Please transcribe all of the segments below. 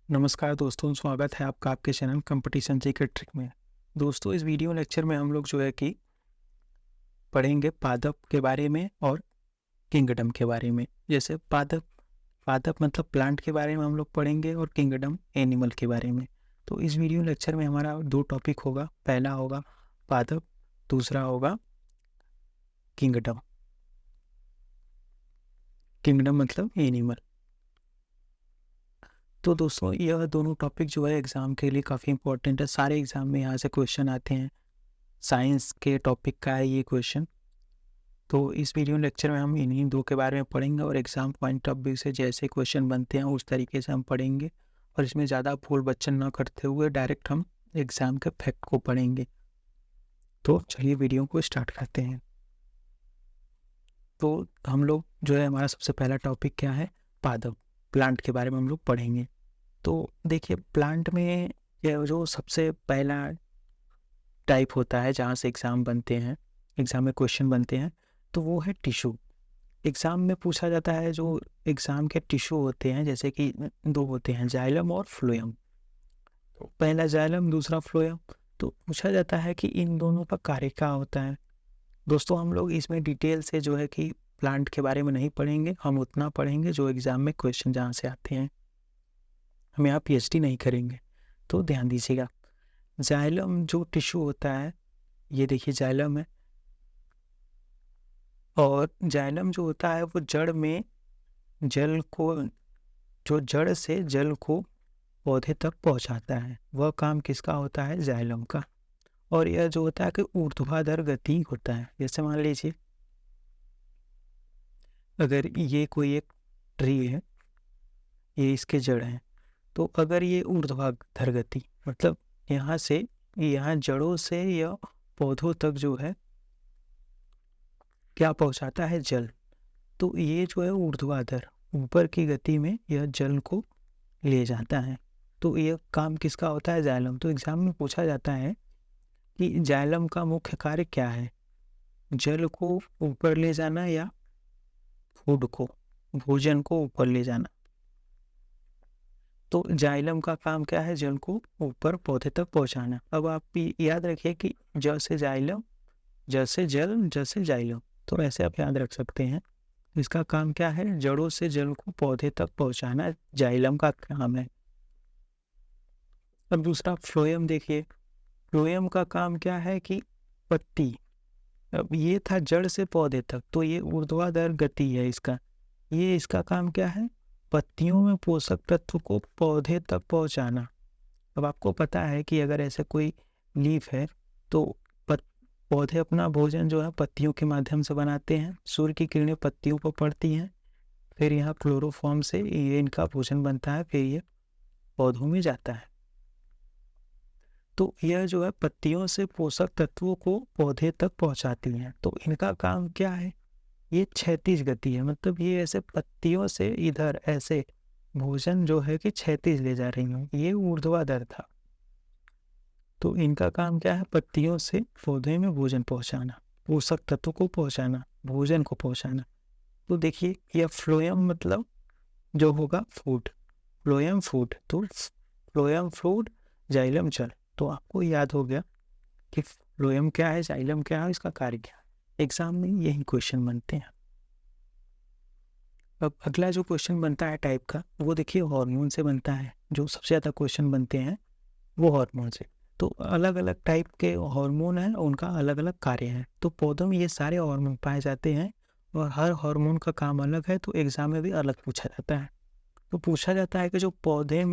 नमस्कार दोस्तों, स्वागत है आपका आपके चैनल कंपटीशन सीक्रेट ट्रिक में। दोस्तों, इस वीडियो लेक्चर में हम लोग जो है कि पढ़ेंगे पादप के बारे में और किंगडम के बारे में। जैसे पादप पादप मतलब प्लांट के बारे में हम लोग पढ़ेंगे और किंगडम एनिमल के बारे में। तो इस वीडियो लेक्चर में हमारा 2 टॉपिक होगा। पहला होगा पादप, दूसरा होगा किंगडम। किंगडम मतलब एनिमल। तो दोस्तों, यह दोनों टॉपिक जो है एग्ज़ाम के लिए काफ़ी इंपॉर्टेंट है। सारे एग्ज़ाम में यहाँ से क्वेश्चन आते हैं। साइंस के टॉपिक का है ये क्वेश्चन। तो इस वीडियो लेक्चर में हम इन्हीं 2 के बारे में पढ़ेंगे और एग्ज़ाम पॉइंट ऑफ व्यू से जैसे क्वेश्चन बनते हैं उस तरीके से हम पढ़ेंगे और इसमें ज़्यादा भूल बच्चन न करते हुए डायरेक्ट हम एग्ज़ाम के फैक्ट को पढ़ेंगे। तो चलिए वीडियो को स्टार्ट करते हैं। तो हम लोग जो है हमारा सबसे पहला टॉपिक क्या है? पादप, प्लांट के बारे में हम लोग पढ़ेंगे। तो देखिए, प्लांट में यह जो सबसे पहला टाइप होता है जहाँ से एग्ज़ाम बनते हैं, एग्ज़ाम में क्वेश्चन बनते हैं, तो वो है टिश्यू। एग्ज़ाम में पूछा जाता है जो एग्ज़ाम के टिश्यू होते हैं, जैसे कि 2 होते हैं, जाइलम और फ्लोएम। तो पहला जाइलम, दूसरा फ्लोएम। तो पूछा जाता है कि इन दोनों का कार्य क्या होता है? दोस्तों, हम लोग इसमें डिटेल से जो है कि प्लांट के बारे में नहीं पढ़ेंगे, हम उतना पढ़ेंगे जो एग्ज़ाम में क्वेश्चन जहाँ से आते हैं। हम यहाँ पीएचडी नहीं करेंगे, तो ध्यान दीजिएगा। जाइलम जो टिश्यू होता है, ये देखिए जाइलम है। और जाइलम जो होता है वो जड़ में जल को, जो जड़ से जल को पौधे तक पहुंचाता है, वह काम किसका होता है? जाइलम का। और यह जो होता है कि ऊर्ध्वाधर गति होता है। जैसे मान लीजिए अगर ये कोई एक ट्री है, ये इसके जड़ हैं, तो अगर ये ऊर्ध्वाधर गति मतलब यहाँ से, यहाँ जड़ों से यह पौधों तक जो है क्या पहुंचाता है? जल। तो ये जो है ऊर्ध्वाधर, ऊपर की गति में यह जल को ले जाता है। तो यह काम किसका होता है? जाइलम। तो एग्जाम में पूछा जाता है कि जाइलम का मुख्य कार्य क्या है? जल को ऊपर ले जाना या फूड को, भोजन को ऊपर ले जाना। तो जाइलम का काम क्या है? जल को ऊपर पौधे तक पहुंचाना। अब आप याद रखिए कि ज से जाइलम, ज से जल, ज से जाइलम, तो ऐसे आप याद रख सकते हैं। इसका काम क्या है? जड़ों से जल को पौधे तक पहुंचाना जाइलम का काम है। अब दूसरा फ्लोएम देखिए। फ्लोएम का काम क्या है कि पत्ती, अब ये था जड़ से पौधे तक, तो ये ऊर्ध्वाधर गति है इसका। ये इसका काम क्या है? पत्तियों में पोषक तत्व को पौधे तक पहुंचाना। अब आपको पता है कि अगर ऐसे कोई लीफ है तो पौधे अपना भोजन जो है पत्तियों के माध्यम से बनाते हैं। सूर्य की किरणें पत्तियों पर पड़ती हैं, फिर यहाँ क्लोरोफॉर्म से ये इनका भोजन बनता है, फिर ये पौधों में जाता है। तो यह जो है पत्तियों से पोषक तत्वों को पौधे तक पहुंचाती हैं। तो इनका काम क्या है? ये क्षैतिज गति है, मतलब ये ऐसे पत्तियों से इधर ऐसे भोजन जो है कि क्षैतिज ले जा रही हूँ, ये ऊर्ध्वाधर था। तो इनका काम क्या है? पत्तियों से पौधे में भोजन पहुंचाना, पोषक तत्व को पहुंचाना, भोजन को पहुंचाना। तो देखिए, यह फ्लोएम मतलब जो होगा फूड, फ्लोएम फूड। तो फ्लोएम फूड, जाइलम जल। तो आपको याद हो गया कि फ्लोएम क्या है, जाइलम क्या है, इसका कार्य क्या है। एग्जाम में यही क्वेश्चन बनते हैं। अब अगला जो क्वेश्चन बनता है टाइप का, वो देखिए हार्मोन से बनता है। जो सबसे ज़्यादा क्वेश्चन बनते हैं वो हार्मोन से। तो अलग अलग टाइप के हार्मोन हैं, उनका अलग अलग कार्य है। तो पौधों में ये सारे हार्मोन पाए जाते हैं और हर हार्मोन का काम अलग है, तो एग्जाम में भी अलग पूछा जाता है। तो पूछा जाता है कि जो पौधे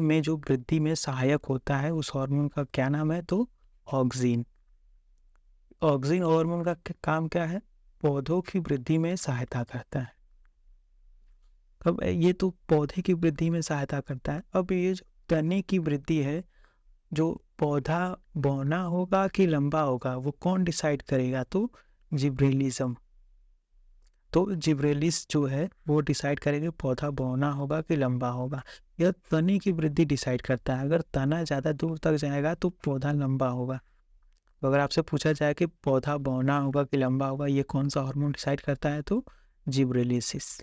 में जो वृद्धि में सहायक होता है उस हार्मोन का क्या नाम है? तो ऑक्सिन। ऑक्सिन हार्मोन का काम क्या है? पौधों की वृद्धि में सहायता करता है। अब ये तो पौधे की वृद्धि में सहायता करता है। अब ये जो तने की वृद्धि है, जो पौधा बौना होगा कि लंबा होगा, वो कौन डिसाइड करेगा? तो जिब्रेलिज्म। तो जिब्रेलिस जो है वो डिसाइड करेगा पौधा बौना होगा कि लंबा होगा। यह तने की वृद्धि डिसाइड करता है। अगर तना ज़्यादा दूर तक जाएगा तो पौधा लंबा होगा। तो अगर आपसे पूछा जाए कि पौधा बौना होगा कि लंबा होगा, ये कौन सा हार्मोन डिसाइड करता है? तो जिब्रेलिसिस।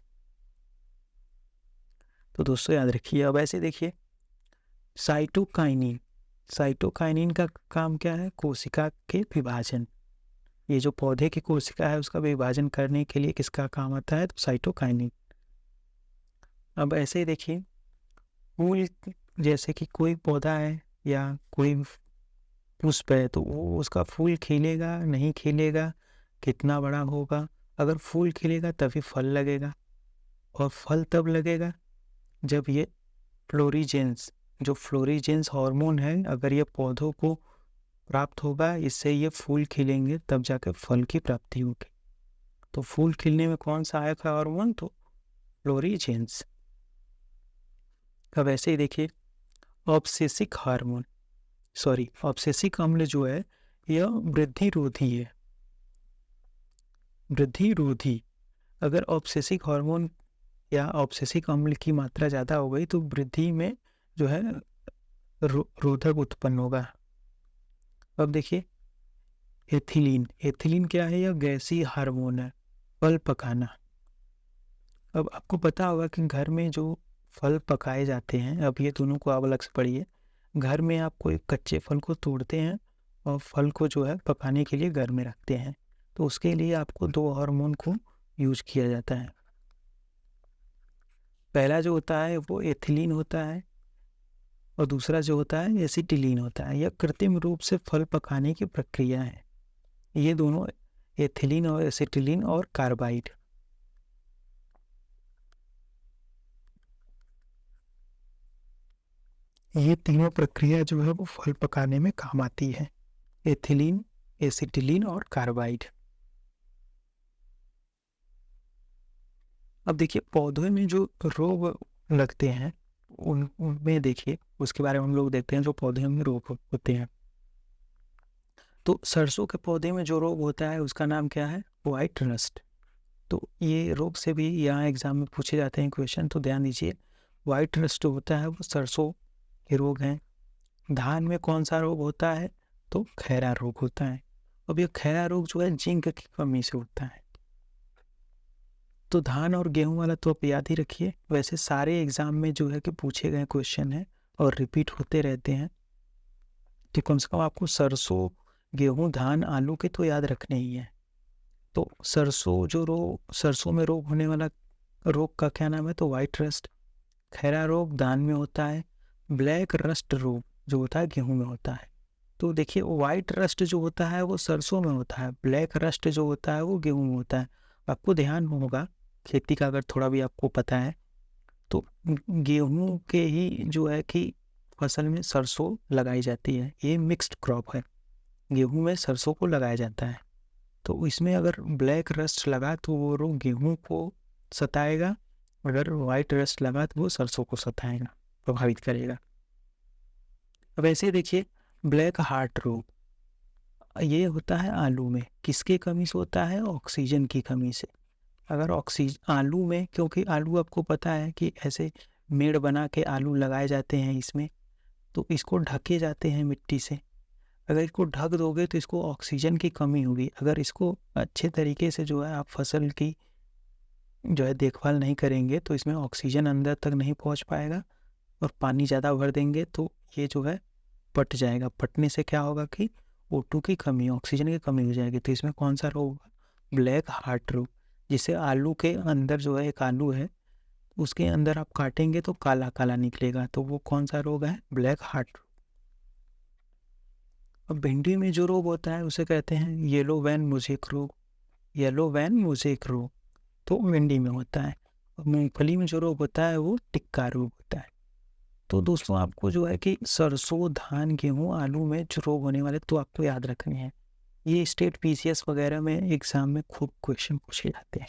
तो दोस्तों याद रखिए। अब ऐसे देखिए साइटोकाइनिन, साइटोकाइनिन का काम क्या है? कोशिका के विभाजन। ये जो पौधे की कोशिका है उसका विभाजन करने के लिए किसका काम आता है? तो साइटोकाइनिन। अब ऐसे ही देखिए फूल, जैसे कि कोई पौधा है या कोई पुष्प है तो वो उसका फूल खिलेगा नहीं खिलेगा, कितना बड़ा होगा? अगर फूल खिलेगा तभी फल लगेगा, और फल तब लगेगा जब ये फ्लोरीजेंस, जो फ्लोरीजेंस हार्मोन है, अगर ये पौधों को प्राप्त होगा, इससे ये फूल खिलेंगे, तब जाकर फल की प्राप्ति होगी। तो फूल खिलने में कौन सहायक है हार्मोन? तो फ्लोरीजेंस। अब ऐसे ही देखिए ऑब्सेसिक हार्मोन, सॉरी ऑब्सेसिक अम्ल जो है यह वृद्धि रोधी है, वृद्धि रोधी। अगर ऑब्सेसिक हार्मोन या ऑब्सेसिक अम्ल की मात्रा ज़्यादा हो गई तो वृद्धि में जो है रोधक उत्पन्न होगा। अब देखिए एथिलीन, एथिलीन क्या है? यह गैसीय हार्मोन है, फल पकाना। अब आपको पता होगा कि घर में जो फल पकाए जाते हैं, अब ये दोनों को आप अलग से पढ़िए। घर में आप कोई कच्चे फल को तोड़ते हैं और फल को जो है पकाने के लिए घर में रखते हैं, तो उसके लिए आपको दो हार्मोन को यूज किया जाता है। पहला जो होता है वो एथिलीन होता है, और दूसरा जो होता है एसिटिलीन होता है। यह कृत्रिम रूप से फल पकाने की प्रक्रिया है। ये दोनों एथिलीन और एसिटिलीन और कार्बाइड, ये तीनों प्रक्रिया जो है वो फल पकाने में काम आती है। एथिलीन, एसिटिलीन और कार्बाइड। अब देखिए पौधों में जो रोग लगते हैं उनमें देखिए उसके बारे में हम लोग देखते हैं जो पौधे में रोग होते हैं। तो सरसों के पौधे में जो रोग होता है उसका नाम क्या है? White rust. तो ये रोग से भी यहाँ एग्जाम में पूछे जाते हैं क्वेश्चन, तो ध्यान दीजिए। व्हाइट रस्ट होता है वो सरसों के रोग हैं। धान में कौन सा रोग होता है? तो खैरा रोग होता है। अब ये खैरा रोग जो है जिंक की कमी से होता है। तो धान और गेहूं वाला तो आप याद ही रखिए। वैसे सारे एग्जाम में जो है कि पूछे गए क्वेश्चन है और रिपीट होते रहते हैं, तो कम से कम आपको सरसों, गेहूं, धान, आलू के तो याद रखने ही है। तो सरसों में रोग होने वाला रोग का क्या नाम है? तो व्हाइट रस्ट। खैरा रोग धान में होता है। ब्लैक रस्ट रोग जो होता है गेहूं में होता है। तो देखिए व्हाइट रस्ट जो होता है वो सरसों में होता है, ब्लैक रस्ट जो होता है वो गेहूं में होता है। आपको ध्यान होगा खेती का अगर थोड़ा भी आपको पता है तो गेहूं के ही जो है कि फसल में सरसों लगाई जाती है। ये मिक्स्ड क्रॉप है, गेहूं में सरसों को लगाया जाता है। तो इसमें अगर ब्लैक रस्ट लगा तो वो रोग गेहूं को सताएगा, अगर वाइट रस्ट लगा तो वो सरसों को सताएगा, प्रभावित करेगा। अब ऐसे देखिए ब्लैक हार्ट रोग, ये होता है आलू में। किसके कमी से होता है? ऑक्सीजन की कमी से। अगर ऑक्सीजन आलू में, क्योंकि आलू आपको पता है कि ऐसे मेड़ बना के आलू लगाए जाते हैं इसमें, तो इसको ढके जाते हैं मिट्टी से। अगर इसको ढक दोगे तो इसको ऑक्सीजन की कमी होगी। अगर इसको अच्छे तरीके से जो है आप फसल की जो है देखभाल नहीं करेंगे तो इसमें ऑक्सीजन अंदर तक नहीं पहुंच पाएगा, और पानी ज़्यादा भर देंगे तो ये जो है पट जाएगा। पटने से क्या होगा कि O2 की कमी, ऑक्सीजन की कमी हो जाएगी। तो इसमें कौन सा रोग होगा? ब्लैक हार्ट रोग। जिसे आलू के अंदर जो है एक आलू है उसके अंदर आप काटेंगे तो काला काला निकलेगा, तो वो कौन सा रोग है? Black heart. अब भिंडी में जो रोग होता है उसे कहते हैं येलो वैन मोज़ेक रोग। येलो वैन मोज़ेक रोग तो भिंडी में होता है। और मूंगफली में जो रोग होता है वो टिक्का रोग होता है। तो दोस्तों आपको जो है कि सरसों, धान, गेहूं, आलू में जो रोग होने वाले तो आपको याद रखने हैं। ये स्टेट पीसीएस वगैरह में एग्जाम में खूब क्वेश्चन पूछे जाते हैं।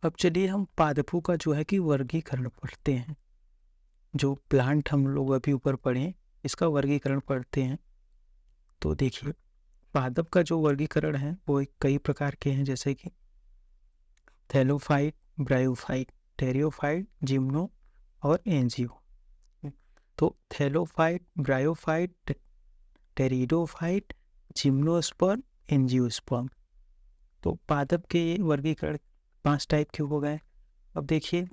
अब चलिए हम पादपों का जो है कि वर्गीकरण पढ़ते हैं। जो प्लांट हम लोग अभी ऊपर पढ़े इसका वर्गीकरण पढ़ते हैं। तो देखिए पादप का जो वर्गीकरण है वो कई प्रकार के हैं, जैसे कि थैलोफाइट, ब्रायोफाइट, टेरियोफाइट, जिम्नो और एंजियो। तो thallophyte, bryophyte, pteridophyte, gymnosperm, angiosperm. तो पादप के ये वर्गीकरण 5 टाइप के हो गए। अब देखिए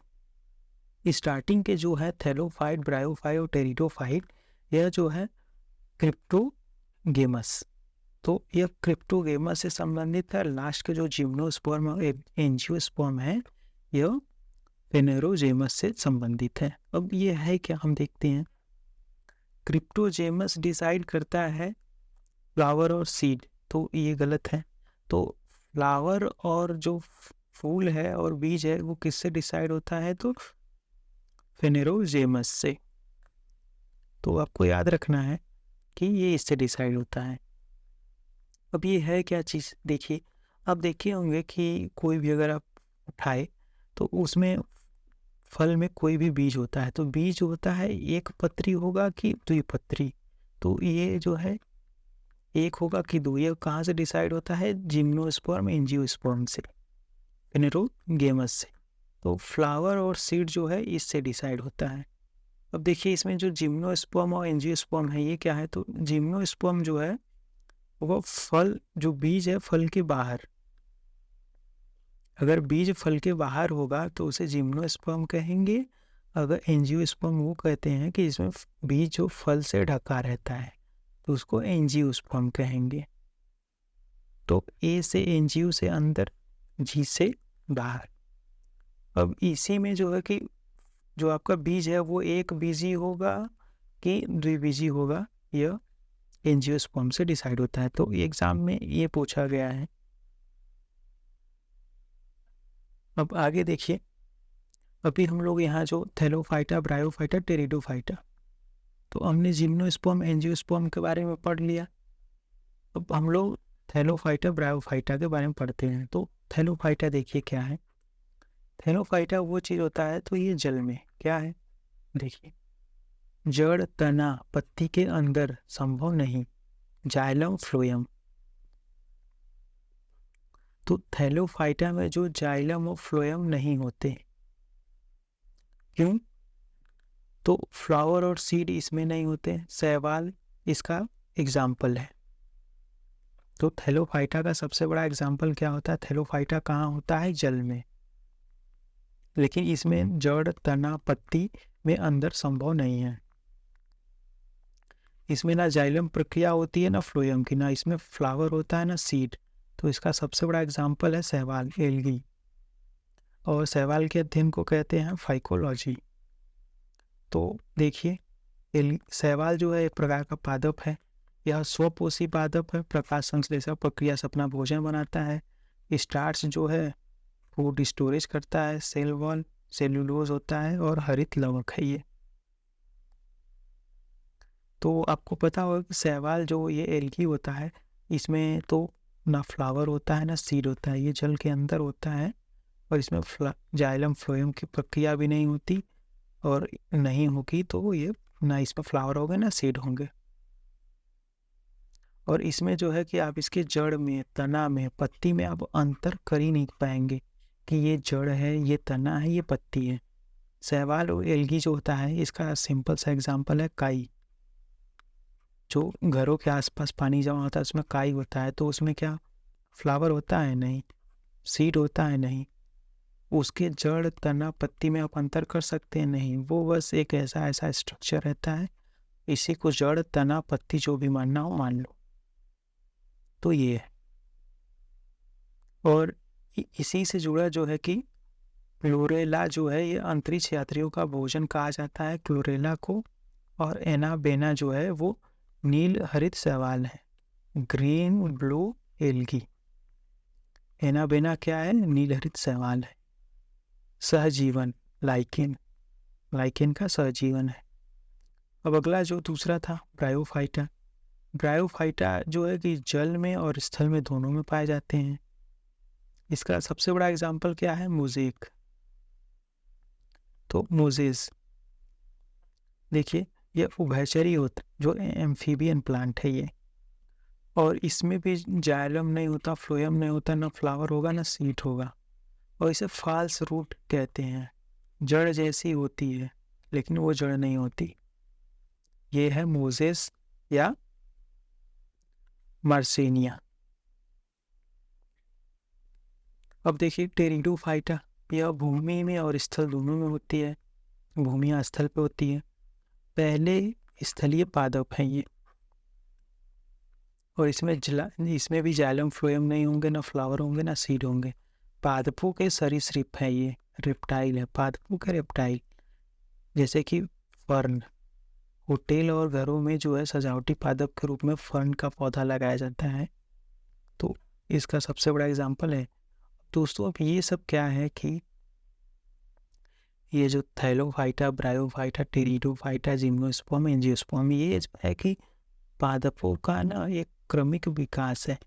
स्टार्टिंग के जो है थैलोफाइट, ब्रायोफाइट और टेरिडोफाइट, यह जो है क्रिप्टोगेमस, तो यह क्रिप्टोगेमस से संबंधित है। लास्ट के जो जिम्नोस्पर्म और एंजियोस्पर्म है, यह फेनेरोजेमस से संबंधित है। अब ये है क्या, हम देखते हैं। क्रिप्टोजेमस डिसाइड करता है फ्लावर और सीड, तो ये गलत है। तो फ्लावर और जो फूल है और बीज है वो किससे डिसाइड होता है, तो फेनेरोजेमस से। तो आपको याद रखना है कि ये इससे डिसाइड होता है। अब ये है क्या चीज़, देखिए आप देखे होंगे कि कोई भी अगर आप उठाए तो उसमें फल में कोई भी बीज होता है, तो बीज होता है एक पत्री होगा कि द्विपत्री, तो ये जो है एक होगा कि दो, ये कहाँ से डिसाइड होता है, जिम्नोस्पर्म एंजियोस्पर्म से, फेनेरोगेमस से। तो फ्लावर और सीड जो है इससे डिसाइड होता है। अब देखिए इसमें जो जिम्नोस्पर्म और एंजियोस्पर्म है ये क्या है, तो जिम्नोस्पर्म जो है वो फल, जो बीज है फल के बाहर, अगर बीज फल के बाहर होगा तो उसे जिम्नोस्पर्म कहेंगे। अगर एंजियोस्पर्म वो कहते हैं कि इसमें बीज जो फल से ढका रहता है तो उसको एंजियोस्पर्म कहेंगे। तो ए से एंजियो से अंदर, जी से बाहर। अब इसी में जो है कि जो आपका बीज है वो एक बीजी होगा कि द्विबीजी होगा, यह एंजियोस्पर्म से डिसाइड होता है। तो एग्जाम में ये पूछा गया है। अब आगे देखिए, अभी हम लोग यहाँ जो थैलोफाइटा, ब्रायोफाइटा, टेरिडोफाइटा, तो हमने जिम्नोस्पर्म एंजियोस्पर्म के बारे में पढ़ लिया। अब हम लोग थैलोफाइटा, ब्रायोफाइटा के बारे में पढ़ते हैं। तो थैलोफाइटा देखिए क्या है। थैलोफाइटा वो चीज़ होता है, तो ये जल में क्या है, देखिए जड़, तना, पत्ती के अंदर संभव नहीं, जाइलम, फ्लोएम। तो थैलोफाइटा में जो जाइलम और फ्लोएम नहीं होते, क्यों, तो फ्लावर और सीड इसमें नहीं होते। शैवाल इसका एग्जाम्पल है। तो थैलोफाइटा का सबसे बड़ा एग्जाम्पल क्या होता है, थैलोफाइटा कहाँ होता है, जल में, लेकिन इसमें जड़, तना, पत्ती में अंदर संभव नहीं है। इसमें ना जाइलम प्रक्रिया होती है ना फ्लोएम की, ना इसमें फ्लावर होता है ना सीड। तो इसका सबसे बड़ा एग्जाम्पल है शैवाल, एल्गी। और शैवाल के अध्ययन को कहते हैं फाइकोलॉजी। तो देखिए शैवाल जो है एक प्रकार का पादप है। यह स्वपोषी पादप है, प्रकाश संश्लेषण प्रक्रिया से अपना भोजन बनाता है। स्टार्च जो है फूड स्टोरेज करता है, सेल वॉल सेल्यूलोज होता है और हरित लवक है ये। तो आपको पता होगा कि शैवाल जो ये एल्गी होता है, इसमें तो ना फ्लावर होता है ना सीड होता है, ये जल के अंदर होता है। और इसमें जाइलम फ्लोएम की प्रक्रिया भी नहीं होती, और नहीं होगी तो ये ना इसमें फ्लावर होंगे ना सीड होंगे। और इसमें जो है कि आप इसके जड़ में, तना में, पत्ती में आप अंतर कर ही नहीं पाएंगे कि ये जड़ है, ये तना है, ये पत्ती है। शैवाल और एल्गी जो होता है, इसका सिंपल सा एग्जांपल है काई। जो घरों के आसपास पानी जमा होता है उसमें काई होता है, तो उसमें क्या फ्लावर होता है, नहीं। सीड होता है, नहीं। उसके जड़, तना, पत्ती में आप अंतर कर सकते हैं, नहीं। वो बस एक ऐसा ऐसा स्ट्रक्चर रहता है, इसी को जड़, तना, पत्ती जो भी मानना हो मान लो। तो ये है। और इसी से जुड़ा जो है कि क्लोरेला जो है ये अंतरिक्ष यात्रियों का भोजन कहा जाता है, क्लोरेला को। और एना बेना जो है वो नील हरित शैवाल है, ग्रीन ब्लू एल्गी। एना बेना क्या है, नील हरित शैवाल है। सहजीवन, लाइकेन, लाइकेन का सहजीवन है। अब अगला जो दूसरा था ब्रायोफाइटा। ब्रायोफाइटा जो है कि जल में और स्थल में दोनों में पाए जाते हैं। इसका सबसे बड़ा एग्जाम्पल क्या है, मोजेक। तो मोजेस देखिए ये उभयचरी होता, जो एम्फीबियन प्लांट है ये। और इसमें भी जाइलम नहीं होता, फ्लोएम नहीं होता, ना फ्लावर होगा ना सीड होगा। और इसे फाल्स रूट कहते हैं। जड़ जैसी होती है लेकिन वो जड़ नहीं होती। ये है मोजेस या मार्सेनिया। अब देखिए टेरिडोफाइटा। यह भूमि में और स्थल दोनों में होती है, भूमि या स्थल पे होती है। पहले स्थलीय पादप है ये, और इसमें भी जाइलम फ्लोएम नहीं होंगे, ना फ्लावर होंगे, ना सीड होंगे। पादपों के सरीसृप है ये, रेप्टाइल है, पादपों के रेप्टाइल, जैसे कि फर्न। होटल और घरों में जो है सजावटी पादप के रूप में फर्न का पौधा लगाया जाता है, तो इसका सबसे बड़ा एग्जाम्पल है। दोस्तों अब ये सब क्या है कि ये जो Thallophyta, bryophyta, pteridophyta, gymnosperm, angiosperm, ये जो है कि पादपों का ना एक क्रमिक विकास है।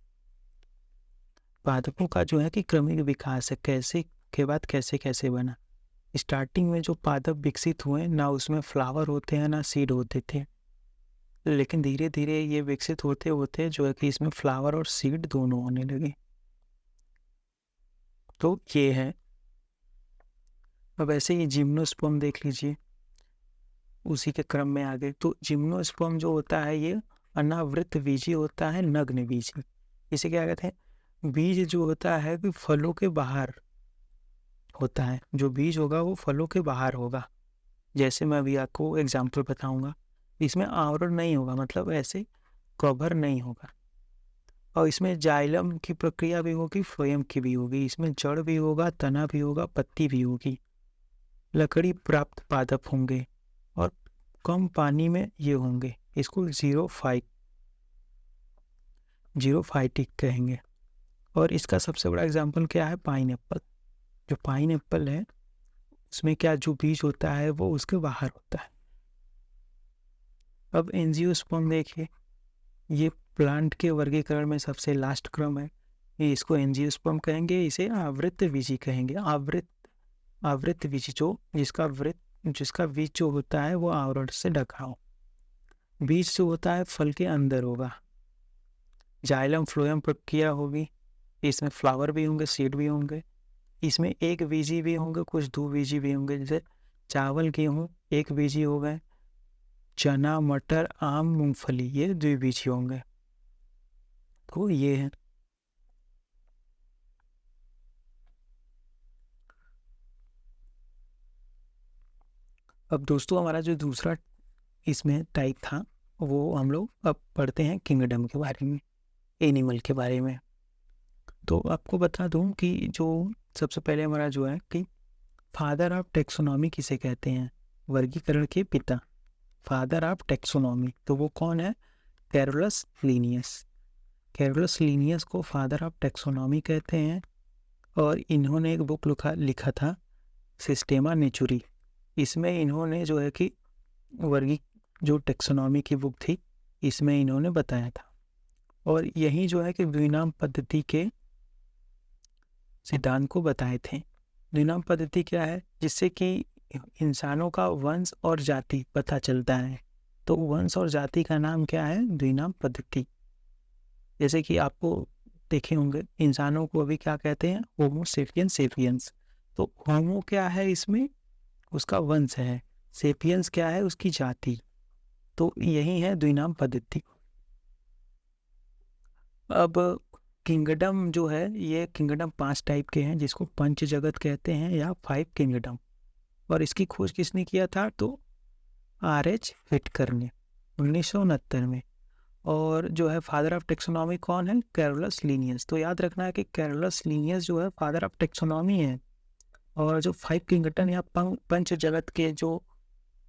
पादपों का जो है कि क्रमिक विकास है, कैसे के बाद कैसे कैसे बना। स्टार्टिंग में जो पादप विकसित हुए ना उसमें फ्लावर होते हैं ना सीड होते थे, लेकिन धीरे धीरे ये विकसित होते होते जो है कि इसमें फ्लावर और सीड दोनों होने लगे। तो ये है। अब ऐसे ही जिम्नोस्पर्म देख लीजिए, उसी के क्रम में आगे। तो जिम्नोस्पर्म जो होता है ये अनावृत बीजी होता है, नग्न बीजी। इसे क्या कहते हैं? बीज जो होता है कि फलों के बाहर होता है, जो बीज होगा वो फलों के बाहर होगा। जैसे मैं अभी आपको एग्जाम्पल बताऊंगा, इसमें आवरण नहीं होगा, मतलब ऐसे कवर नहीं होगा। और इसमें जाइलम की प्रक्रिया भी होगी, फ्लोएम की भी होगी। इसमें जड़ भी होगा, तना भी होगा, पत्ती भी होगी। लकड़ी प्राप्त पादप होंगे और कम पानी में ये होंगे। इसको जीरोफाइटिक कहेंगे। और इसका सबसे बड़ा एग्जाम्पल क्या है? पाइनएप्पल। जो पाइनएप्पल है उसमें क्या जो बीज होता है वो उसके बाहर होता है। अब एंजियोस्पर्म देखिए, ये प्लांट के वर्गीकरण में सबसे लास्ट क्रम है, ये इसको एंजियोस्पर्म कहेंगे। इसे आवृत बीजी कहेंगे। आवृत बीजी जो जिसका बीज जो होता है वो आवरण से ढका हो। बीज जो होता है फल के अंदर होगा। जाइलम फ्लोएम प्रक्रिया होगी, इसमें फ्लावर भी होंगे, सीड भी होंगे। इसमें एक बीजी भी होंगे, कुछ दो बीजी भी होंगे। जैसे चावल, गेहूँ एक बीजी हो गए, चना, मटर, आम, मूंगफली ये द्विबीजी होंगे। तो ये है। अब दोस्तों हमारा जो दूसरा इसमें टाइप था वो हम लोग अब पढ़ते हैं किंगडम के बारे में, एनिमल के बारे में। तो आपको बता दूं कि जो सबसे पहले हमारा जो है कि फादर ऑफ टेक्सोनॉमी किसे कहते हैं? वर्गीकरण के पिता, फादर ऑफ टेक्सोनॉमी, तो वो कौन है? Carolus Linnaeus. कैरोलस लीनियस को फादर ऑफ टेक्सोनॉमी कहते हैं। और इन्होंने एक बुक लिखा था सिस्टेमा नेचुरी। इसमें इन्होंने जो है कि जो टेक्सोनॉमी की बुक थी इसमें इन्होंने बताया था। और यही जो है कि द्विनाम पद्धति के सिद्धांत को बताए थे। द्विनाम पद्धति क्या है? जिससे कि इंसानों का वंश और जाति पता चलता है। तो वंश और जाति का नाम क्या है? द्विनाम पद्धति। जैसे कि आपको देखे होंगे इंसानों को अभी क्या कहते हैं? होमो सेपियंस। तो होमो क्या है इसमें? उसका वंश है। सेपियंस क्या है? उसकी जाति। तो यही है द्विनाम पद्धति। अब किंगडम जो है, ये किंगडम 5 टाइप के हैं, जिसको पंच जगत कहते हैं या 5 किंगडम। और इसकी खोज किसने किया था? तो R.H. व्हिटकर ने 1969 में। और जो है फादर ऑफ टेक्सोनॉमी कौन है? Carolus Linnaeus. तो याद रखना है कि कैरोलस लीनियस जो है फादर ऑफ टेक्सोनॉमी है। और जो 5 किंगडम या पंच जगत के जो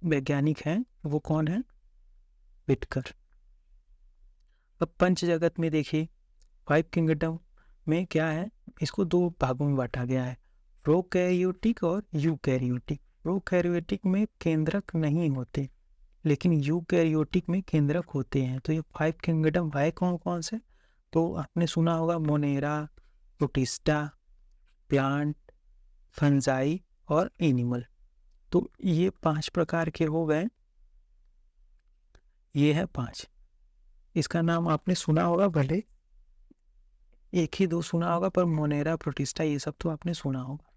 वैज्ञानिक हैं वो कौन है? व्हिटकर। अब पंच जगत में देखिए 5 किंगडम में क्या है? इसको 2 भागों में बांटा गया है, प्रोकैरियोटिक और यूकैरियोटिक। प्रोकैरियोटिक में केंद्रक नहीं होते, लेकिन यूकैरियोटिक में केंद्रक होते हैं। तो ये 5 किंगडम है कौन कौन से? तो आपने सुना होगा मोनेरा, प्रोटिस्टा, प्लांट, फंजाई और एनिमल। तो ये 5 प्रकार के हो गए। ये है 5। इसका नाम आपने सुना होगा, भले एक ही 2 सुना होगा, पर मोनेरा, प्रोटिस्टा ये सब तो आपने सुना होगा।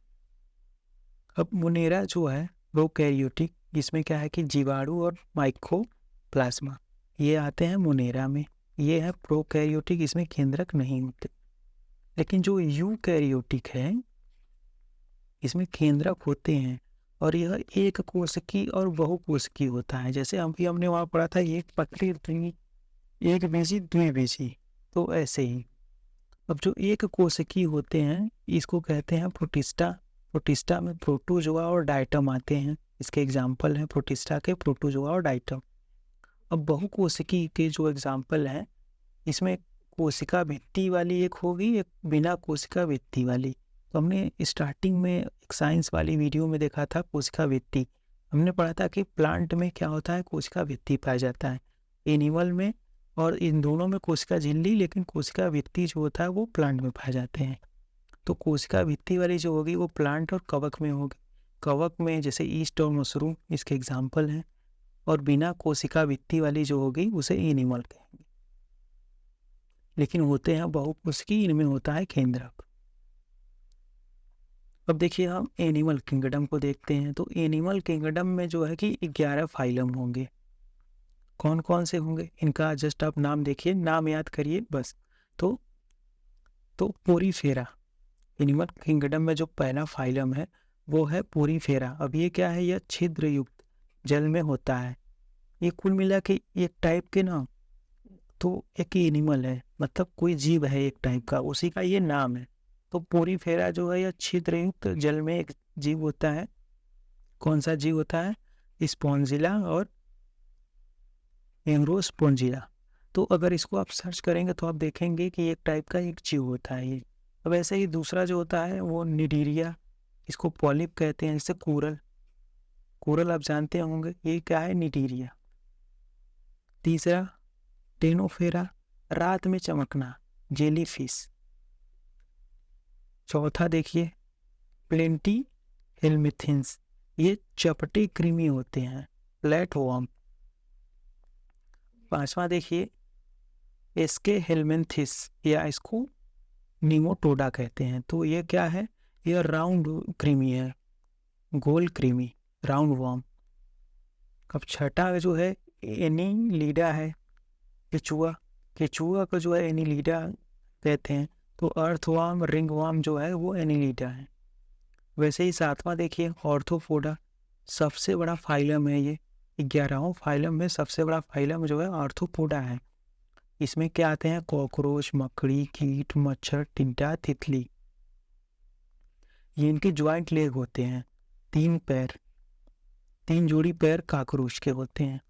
अब मोनेरा जो है प्रोकैरियोटिक, इसमें क्या है कि जीवाणु और माइकोप्लाज्मा ये आते हैं मोनेरा में। ये है प्रोकैरियोटिक, इसमें केंद्रक नहीं होते। लेकिन जो यूकैरियोटिक है इसमें केंद्रक होते हैं और यह एक कोशिकी और बहुकोशिकी होता है। जैसे हमने वहाँ पढ़ा था एक पत्री एक बीजी द्विबीजी, तो ऐसे ही अब जो एक कोशिकी होते हैं इसको कहते हैं प्रोटिस्टा। प्रोटिस्टा में प्रोटोजोआ और डायटम आते हैं। इसके एग्जाम्पल हैं प्रोटिस्टा के प्रोटोजोआ और डायटम। अब बहुकोशिकी के जो एग्जाम्पल हैं इसमें कोशिका भित्ति वाली एक होगी, एक बिना कोशिका भित्ति वाली। तो हमने स्टार्टिंग में एक साइंस वाली वीडियो में देखा था कोशिका भित्ति। हमने पढ़ा था कि प्लांट में क्या होता है, कोशिका भित्ति पाया जाता है, एनिमल में और इन दोनों में कोशिका झिल्ली, लेकिन कोशिका भित्ति जो होता है वो प्लांट में पाए जाते हैं। तो कोशिका भित्ति वाली जो होगी वो प्लांट और कवक में होगी। कवक में जैसे ईस्ट और मशरूम इसके एग्जाम्पल हैं, और बिना कोशिका भित्ति वाली जो होगी उसे एनिमल कहेंगे। लेकिन होते हैं बहुकोशिकी, इनमें होता है केंद्रक। अब देखिए हम एनिमल किंगडम को देखते हैं। तो एनिमल किंगडम में जो है कि 11 फाइलम होंगे। कौन कौन से होंगे इनका जस्ट आप नाम देखिए, नाम याद करिए बस। तो पोरीफेरा, एनिमल किंगडम में जो पहला फाइलम है वो है पोरीफेरा। अब ये क्या है, यह छिद्र युक्त जल में होता है। ये कुल मिला के एक टाइप के ना, तो एक एनिमल है, मतलब कोई जीव है एक टाइप का, उसी का ये नाम है। तो पोरीफेरा जो है यह छिद्र युक्त जल में एक जीव होता है। कौन सा जीव होता है, स्पॉन्जिला और एम्ब्रोस्पोंजिला। तो अगर इसको आप सर्च करेंगे तो आप देखेंगे कि एक टाइप का एक जीव होता है ये। अब ऐसे ही दूसरा जो होता है वो निडीरिया, इसको पॉलिप कहते हैं। जैसे कोरल आप जानते होंगे, ये क्या है, निडीरिया। तीसरा टेनोफेरा, रात में चमकना, जेलीफिश। चौथा देखिए प्लेंटी हेलमिथिन्स, ये चपटे कृमि होते हैं, प्लेटवर्म। पांचवा देखिए एस्के हेलमेंथिस, या इसको निमोटोडा कहते हैं। तो ये क्या है, ये राउंड कृमि है, गोल कृमि, राउंड वर्म। अब छठा जो है एनीलिडा है, केचुआ। केचुआ को जो है एनीलिडा कहते हैं। तो अर्थवर्म, रिंगवर्म जो है वो एनीलिडा है। वैसे ही सातवां देखिए ऑर्थोपोडा, सबसे बड़ा फाइलम है ये। 11वां फाइलम में सबसे बड़ा फाइलम जो है आर्थ्रोपोडा है। इसमें क्या आते हैं, कॉकरोच, मकड़ी, कीट, मच्छर, टिड्डा, तितली। ये इनके ज्वाइंट लेग होते हैं, 3 पैर, 3 जोड़ी पैर कॉकरोच के होते हैं।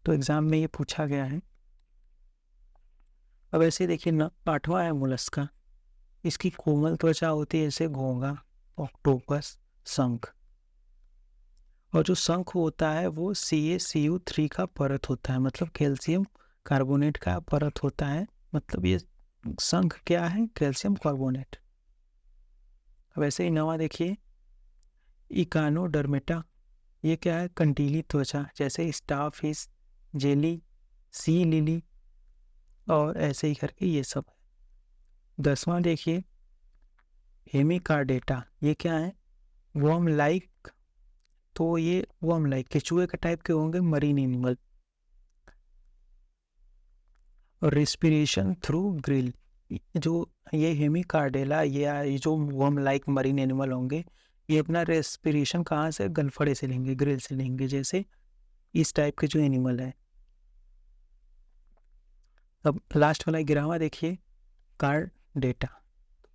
तो एग्जाम में ये पूछा गया है। अब ऐसे देखिए ना, 8वां है मोलस्का। इसकी कोमल त्वचा होती है जैसे घोंघा, ऑक्टोपस, शंख। और जो शंख होता है वो CaCO3 का परत होता है, मतलब कैल्शियम कार्बोनेट का परत होता है। मतलब ये शंख क्या है, कैल्शियम कार्बोनेट। वैसे ही 9वां देखिए इकानोडर्मेटा, ये क्या है, कंटीली त्वचा, जैसे स्टारफिश, जेली, सी लिली, और ऐसे ही करके ये सब। 10वां देखिए हेमिकार्डेटा, ये क्या है, वर्म लाइक। तो ये वर्म लाइक केचुए का टाइप के होंगे, मरीन एनिमल। और रेस्पिरेशन थ्रू ग्रिल, जो ये हेमिकार्डेला, ये जो वर्म लाइक मरीन एनिमल होंगे, ये अपना रेस्पिरेशन कहाँ से, गलफड़े से लेंगे, ग्रिल से लेंगे, जैसे इस टाइप के जो एनिमल है। अब लास्ट वाला 11वां देखिए कार्डेटा।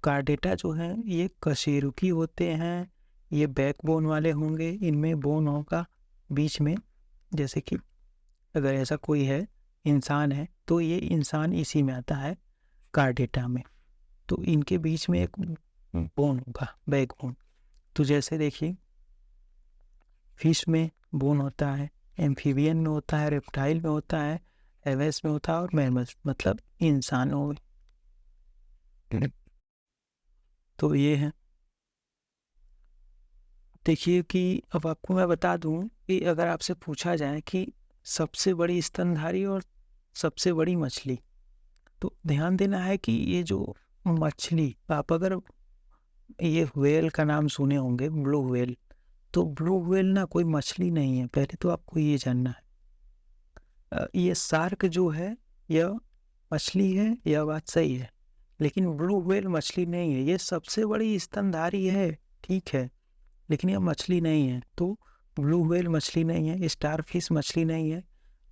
कार्डेटा जो है ये कशेरुकी होते हैं, ये बैकबोन वाले होंगे। इनमें बोन होगा बीच में, जैसे कि अगर ऐसा कोई है, इंसान है, तो ये इंसान इसी में आता है कार्डेटा में। तो इनके बीच में एक बोन होगा, बैकबोन। तो जैसे देखिए फिश में बोन होता है, एम्फीबियन में होता है, रेप्टाइल में होता है, एवेस में होता है, और मैमल्स मतलब इंसानों में। तो ये है। देखिए कि अब आपको मैं बता दूं कि अगर आपसे पूछा जाए कि सबसे बड़ी स्तनधारी और सबसे बड़ी मछली, तो ध्यान देना है कि ये जो मछली, आप अगर ये व्हेल का नाम सुने होंगे, ब्लू व्हेल, तो ब्लू व्हेल ना कोई मछली नहीं है, पहले तो आपको ये जानना है। ये शार्क जो है यह मछली है, यह बात सही है, लेकिन ब्लू व्हेल मछली नहीं है, ये सबसे बड़ी स्तनधारी है। ठीक है, लेकिन ये मछली नहीं है। तो ब्लू व्हेल मछली नहीं है, स्टार फिश मछली नहीं है,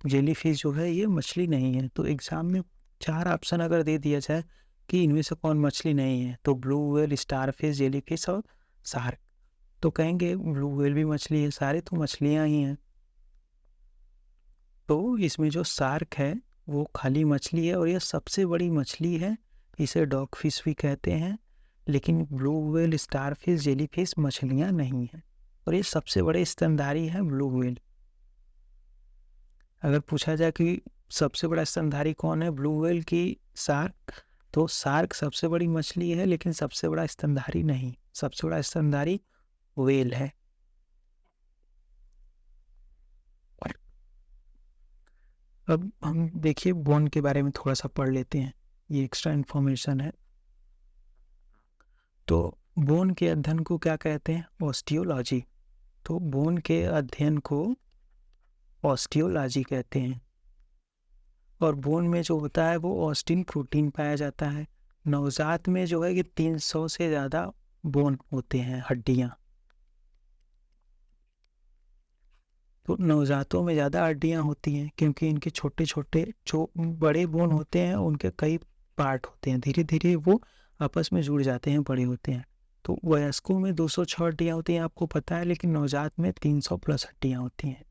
जेली फिश जो है ये मछली नहीं है। तो एग्जाम में 4 ऑप्शन अगर दे दिया जाए कि इनमें से कौन मछली नहीं है, तो blue whale, star fish, jelly fish और शार्क, तो कहेंगे ब्लू व्हेल भी मछली है, सारे तो मछलियाँ ही हैं। तो इसमें जो शार्क है वो खाली मछली है और यह सबसे बड़ी मछली है, इसे डॉग फिश भी कहते हैं। लेकिन blue whale, star fish, jelly fish मछलियाँ नहीं हैं और ये सबसे बड़े स्तनधारी है ब्लू व्हेल। अगर पूछा जाए कि सबसे बड़ा स्तनधारी कौन है, ब्लू व्हेल की शार्क, तो शार्क सबसे बड़ी मछली है लेकिन सबसे बड़ा स्तनधारी नहीं, सबसे बड़ा स्तनधारी व्हेल है। अब हम देखिए बोन के बारे में थोड़ा सा पढ़ लेते हैं, ये एक्स्ट्रा इन्फॉर्मेशन है। तो बोन के अध्ययन को क्या कहते हैं, ऑस्टियोलॉजी। तो बोन के अध्ययन को ऑस्टियोलॉजी कहते हैं। और बोन में जो होता है वो ऑस्टिन प्रोटीन पाया जाता है। नवजात में जो है कि 300 से ज़्यादा बोन होते हैं, हड्डियाँ। तो नवजातों में ज़्यादा हड्डियाँ होती हैं क्योंकि इनके छोटे छोटे जो बड़े बोन होते हैं उनके कई पार्ट होते हैं, धीरे धीरे वो आपस में जुड़ जाते हैं, बड़े होते हैं। तो वयस्कों में 206 हड्डियाँ होती हैं, आपको पता है, लेकिन नवजात में 300 प्लस हड्डियाँ होती हैं।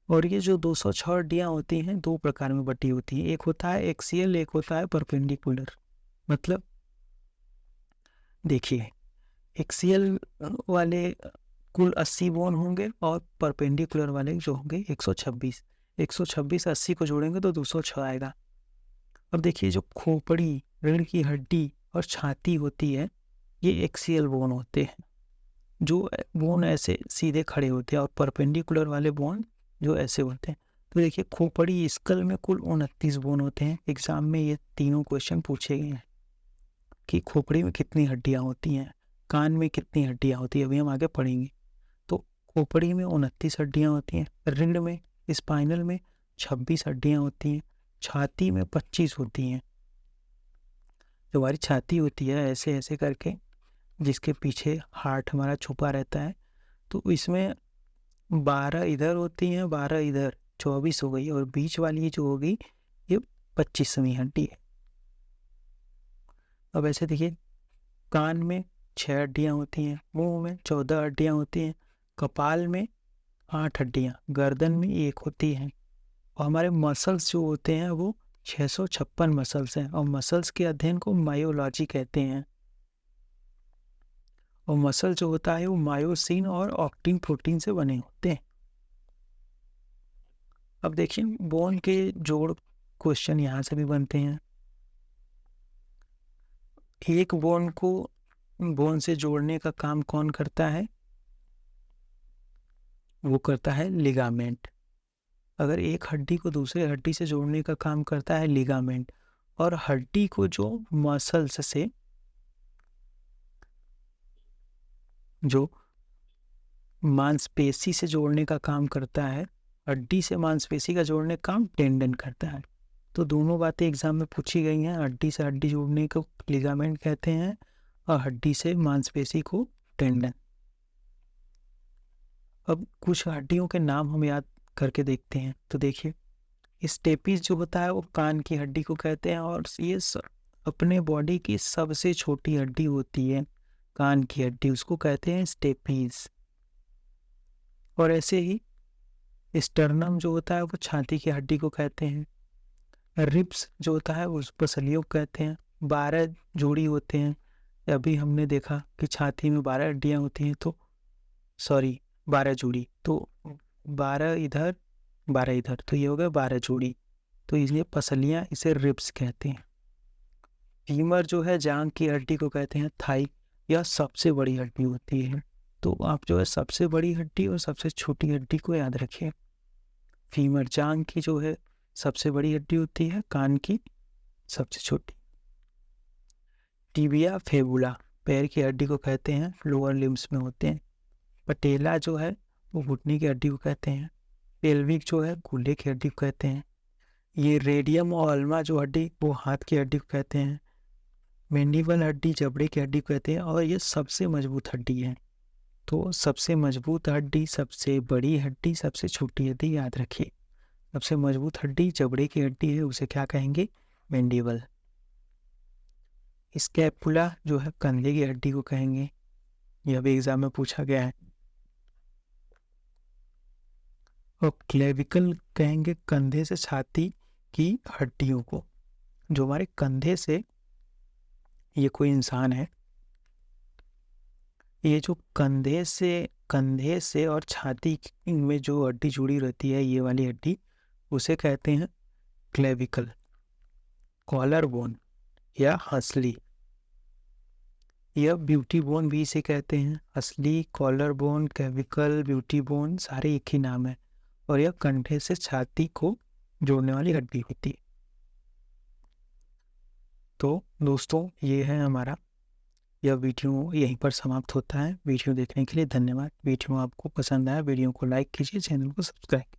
और ये जो 206 हड्डियाँ होती हैं 2 प्रकार में बटी होती हैं, एक होता है एक्सियल, एक होता है परपेंडिकुलर। मतलब देखिए, एक्सियल वाले कुल 80 बोन होंगे और परपेंडिकुलर वाले जो होंगे 126। 126 80 को जोड़ेंगे तो 206 आएगा। अब देखिए, जो खोपड़ी, रीढ़ की हड्डी और छाती होती है, ये एक्सियल बोन होते हैं, जो बोन ऐसे सीधे खड़े होते हैं, और परपेंडिकुलर वाले बोन जो ऐसे होते हैं। तो देखिए, खोपड़ी स्कल में कुल 29 बोन होते हैं। एग्जाम में ये तीनों क्वेश्चन पूछे गए हैं कि खोपड़ी में कितनी हड्डियाँ होती हैं, कान में कितनी हड्डियाँ होती है, अभी हम आगे पढ़ेंगे। तो खोपड़ी में 29 हड्डियाँ होती हैं, रीढ़ में, स्पाइनल में 26 हड्डियाँ होती हैं, छाती में 25 होती हैं। जो हमारी छाती होती है ऐसे ऐसे करके, जिसके पीछे हार्ट हमारा छुपा रहता है, तो इसमें 12 इधर होती हैं, 12 इधर, 24 हो गई। और बीच वाली जो होगी ये 25वीं हड्डी है। अब ऐसे देखिए, कान में 6 हड्डियाँ होती हैं, मुंह में 14 हड्डियाँ होती हैं, कपाल में 8 हड्डियाँ, गर्दन में 1 होती है। और हमारे मसल्स जो होते हैं वो 656 मसल्स हैं, और मसल्स के अध्ययन को मायोलॉजी कहते हैं। और मसल जो होता है वो मायोसिन और ऑक्टिन प्रोटीन से बने होते हैं। अब देखिए, बोन के जोड़ क्वेश्चन यहाँ से भी बनते हैं। एक बोन को बोन से जोड़ने का काम कौन करता है, वो करता है लिगामेंट। अगर एक हड्डी को दूसरे हड्डी से जोड़ने का काम करता है लिगामेंट, और हड्डी को जो मसल्स से, जो मांसपेशी से जोड़ने का काम करता है, हड्डी से मांसपेशी का जोड़ने का काम टेंडन करता है। तो दोनों बातें एग्जाम में पूछी गई हैं, हड्डी से हड्डी जोड़ने को लिगामेंट कहते हैं और हड्डी से मांसपेशी को टेंडन। अब कुछ हड्डियों के नाम हम याद करके देखते हैं। तो देखिए, स्टेपिस जो होता है वो कान की हड्डी को कहते हैं, और ये अपने बॉडी की सबसे छोटी हड्डी होती है, कान की हड्डी, उसको कहते हैं स्टेपिस। और ऐसे ही स्टर्नम जो होता है वो छाती की हड्डी को कहते हैं। रिब्स जो होता है उस पसलियों को कहते हैं। 12 जोड़ी होते हैं, अभी हमने देखा कि छाती में 12 हड्डियाँ होती हैं, तो 12 जोड़ी, तो 12 इधर 12 इधर, तो ये हो गया 12 जोड़ी। तो इसलिए पसलियाँ इसे रिब्स कहते हैं। फीमर जो है जांघ की हड्डी को कहते हैं थाई, यह सबसे बड़ी हड्डी होती है। तो आप जो है सबसे बड़ी हड्डी और सबसे छोटी हड्डी को याद रखिए। फीमर जांघ की जो है सबसे बड़ी हड्डी होती है, कान की सबसे छोटी। टिबिया फेबुला पैर की हड्डी को कहते हैं, लोअर लिम्स में होते हैं। पटेला जो है वो घुटने की हड्डी को कहते हैं। पेल्विक जो है कूल्हे की हड्डी को कहते हैं। ये रेडियम और अल्मा जो हड्डी वो हाथ की हड्डी को कहते हैं। मैंडिबल हड्डी जबड़े की हड्डी को कहते हैं और ये सबसे मजबूत हड्डी है। तो सबसे मजबूत हड्डी, सबसे बड़ी हड्डी, सबसे छोटी हड्डी याद रखिए। सबसे मजबूत हड्डी जबड़े की हड्डी है, उसे क्या कहेंगे? मैंडिबल। स्कैपुला जो है कंधे की हड्डी को कहेंगे, यह भी एग्जाम में पूछा गया है। और क्लेविकल कहेंगे कंधे से छाती की हड्डियों को। जो हमारे कंधे से, ये कोई इंसान है, ये जो कंधे से और छाती में जो हड्डी जुड़ी रहती है, ये वाली हड्डी, उसे कहते हैं क्लेविकल। कॉलर बोन या हंसली, यह ब्यूटी बोन भी इसे कहते हैं। हंसली, collar bone, clavicle, beauty bone सारे एक ही नाम है और यह कंधे से छाती को जोड़ने वाली हड्डी होती है। तो दोस्तों, ये है हमारा, यह वीडियो यहीं पर समाप्त होता है। वीडियो देखने के लिए धन्यवाद। वीडियो आपको पसंद आया, वीडियो को लाइक कीजिए, चैनल को सब्सक्राइब कीजिए।